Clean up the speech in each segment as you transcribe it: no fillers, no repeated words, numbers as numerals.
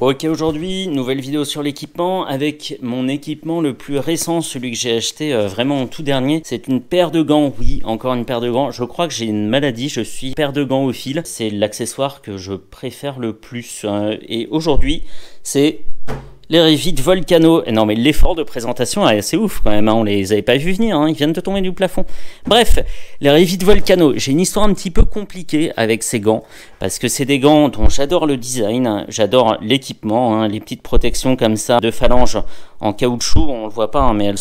Ok, aujourd'hui, nouvelle vidéo sur l'équipement avec mon équipement le plus récent, celui que j'ai acheté vraiment en tout dernier. C'est une paire de gants, oui, encore une paire de gants. Je crois que j'ai une maladie, je suis paire de gants au fil. C'est l'accessoire que je préfère le plus. Et aujourd'hui, c'est les Revit Volcano. Non mais l'effort de présentation est assez ouf quand même, hein. On les avait pas vus venir, hein. Ils viennent de tomber du plafond. Bref, les Revit Volcano, j'ai une histoire un petit peu compliquée avec ces gants, parce que c'est des gants dont j'adore le design, j'adore l'équipement, hein, les petites protections comme ça de phalange en caoutchouc, on le voit pas, hein, mais elles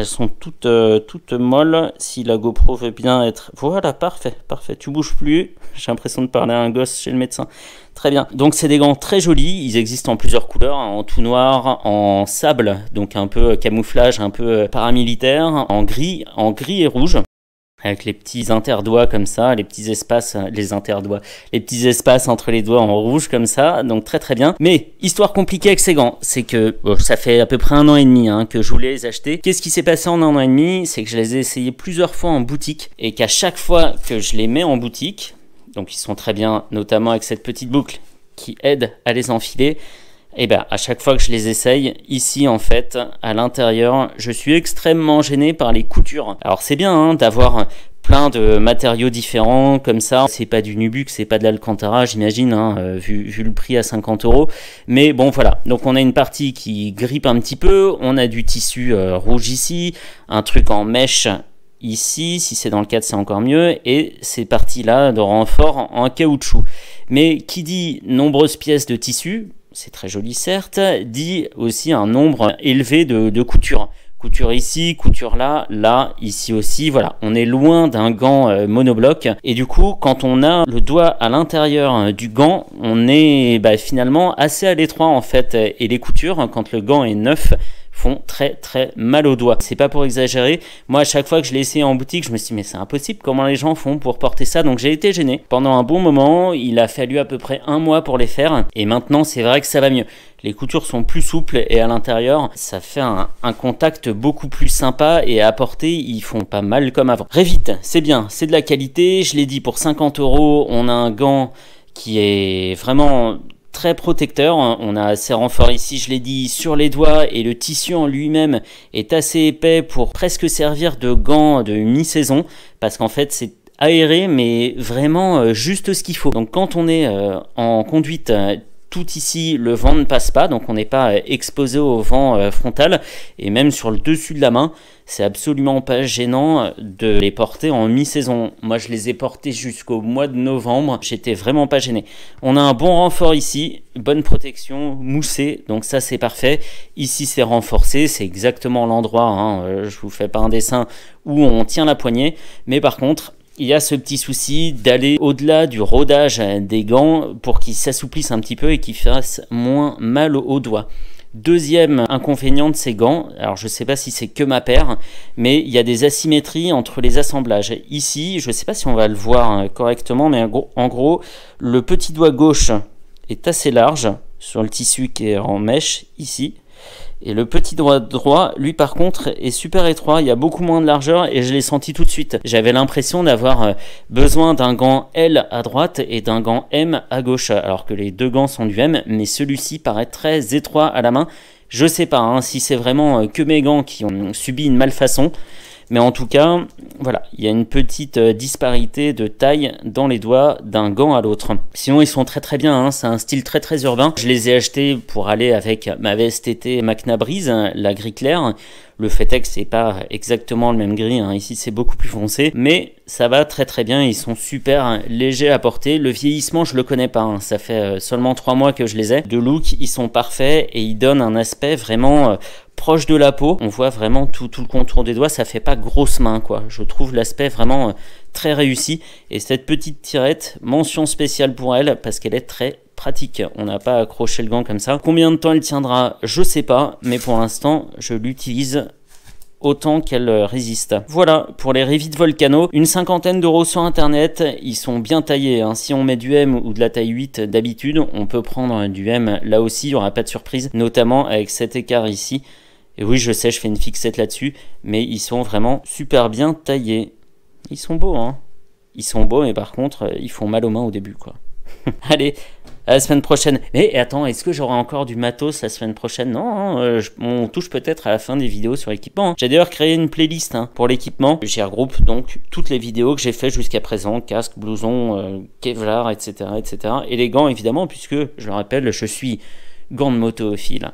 sont toutes molles. Si la GoPro veut bien être... Voilà, parfait, tu bouges plus. J'ai l'impression de parler à un gosse chez le médecin. Très bien. Donc c'est des gants très jolis, ils existent en plusieurs couleurs, hein, en tout noir, en sable, donc un peu camouflage, un peu paramilitaire, en gris et rouge, avec les petits interdoigts comme ça, les petits espaces, les petits espaces entre les doigts en rouge comme ça, donc très très bien. Mais histoire compliquée avec ces gants, c'est que ça fait à peu près 1 an et demi que je voulais les acheter. Qu'est-ce qui s'est passé en 1 an et demi? C'est que je les ai essayés plusieurs fois en boutique, et qu'à chaque fois que je les mets en boutique, donc ils sont très bien, notamment avec cette petite boucle qui aide à les enfiler, et bien à chaque fois que je les essaye, ici en fait, à l'intérieur, je suis extrêmement gêné par les coutures. Alors c'est bien d'avoir plein de matériaux différents comme ça, c'est pas du Nubux, c'est pas de l'Alcantara j'imagine, vu le prix à 50 €, mais bon voilà. Donc on a une partie qui grippe un petit peu, on a du tissu rouge ici, un truc en mèche ici, si c'est dans le cadre c'est encore mieux, et ces parties-là de renfort en caoutchouc. Mais qui dit nombreuses pièces de tissu, c'est très joli certes, dit aussi un nombre élevé de coutures. Couture ici, couture là, ici aussi, voilà. On est loin d'un gant monobloc, et du coup, quand on a le doigt à l'intérieur du gant, on est finalement assez à l'étroit en fait, et les coutures, quand le gant est neuf, font très très mal aux doigts. C'est pas pour exagérer. Moi, à chaque fois que je l'ai essayé en boutique, je me suis dit mais c'est impossible, comment les gens font pour porter ça? Donc j'ai été gêné. Pendant un bon moment, il a fallu à peu près 1 mois pour les faire, et maintenant c'est vrai que ça va mieux. Les coutures sont plus souples, et à l'intérieur, ça fait un contact beaucoup plus sympa, et à porter, ils font pas mal comme avant. Revit, c'est bien, c'est de la qualité. Je l'ai dit, pour 50 €, on a un gant qui est vraiment très protecteur. On a ces renforts ici, je l'ai dit, sur les doigts, et le tissu en lui-même est assez épais pour presque servir de gant de mi-saison, parce qu'en fait c'est aéré, mais vraiment juste ce qu'il faut. Donc quand on est en conduite, tout ici, le vent ne passe pas, donc on n'est pas exposé au vent frontal, et même sur le dessus de la main, c'est absolument pas gênant de les porter en mi-saison. Moi, je les ai portés jusqu'au mois de novembre, j'étais vraiment pas gêné. On a un bon renfort ici, bonne protection, moussé, donc ça c'est parfait. Ici c'est renforcé, c'est exactement l'endroit, je vous fais pas un dessin où on tient la poignée, mais par contre, il y a ce petit souci d'aller au-delà du rodage des gants pour qu'ils s'assouplissent un petit peu et qu'ils fassent moins mal aux doigts. Deuxième inconvénient de ces gants, alors je ne sais pas si c'est que ma paire, mais il y a des asymétries entre les assemblages. Ici, je ne sais pas si on va le voir correctement, mais en gros, le petit doigt gauche est assez large sur le tissu qui est en mèche ici. Et le petit doigt droit, lui par contre, est super étroit, il y a beaucoup moins de largeur, et je l'ai senti tout de suite. J'avais l'impression d'avoir besoin d'un gant L à droite et d'un gant M à gauche, alors que les deux gants sont du M, mais celui-ci paraît très étroit à la main. Je sais pas si c'est vraiment que mes gants qui ont subi une malfaçon, mais en tout cas, voilà, il y a une petite disparité de taille dans les doigts d'un gant à l'autre. Sinon, ils sont très très bien, c'est un style très très urbain. Je les ai achetés pour aller avec ma veste été Macna Breeze, la gris clair. Le fait est que c'est pas exactement le même gris, ici c'est beaucoup plus foncé, mais ça va très très bien, ils sont super légers à porter. Le vieillissement, je le connais pas, ça fait seulement 3 mois que je les ai. De look, ils sont parfaits, et ils donnent un aspect vraiment proche de la peau. On voit vraiment tout le contour des doigts, ça fait pas grosse main quoi. Je trouve l'aspect vraiment très réussi, et cette petite tirette, mention spéciale pour elle, parce qu'elle est très pratique. On n'a pas accroché le gant comme ça. Combien de temps elle tiendra, je sais pas, mais pour l'instant, je l'utilise autant qu'elle résiste. Voilà pour les Revit Volcano, une 50aine € sur internet, ils sont bien taillés, si on met du M ou de la taille 8 d'habitude, on peut prendre du M là aussi, il n'y aura pas de surprise, notamment avec cet écart ici. Et oui, je sais, je fais une fixette là-dessus, mais ils sont vraiment super bien taillés. Ils sont beaux, Ils sont beaux, mais par contre, ils font mal aux mains au début, quoi. Allez, À la semaine prochaine. Mais attends, est-ce que j'aurai encore du matos la semaine prochaine? Non, on touche peut-être à la fin des vidéos sur l'équipement. J'ai d'ailleurs créé une playlist pour l'équipement. J'y regroupe donc toutes les vidéos que j'ai fait jusqu'à présent, casque, blouson, Kevlar, etc., etc. Et les gants évidemment, puisque je le rappelle, je suis gant de motophile.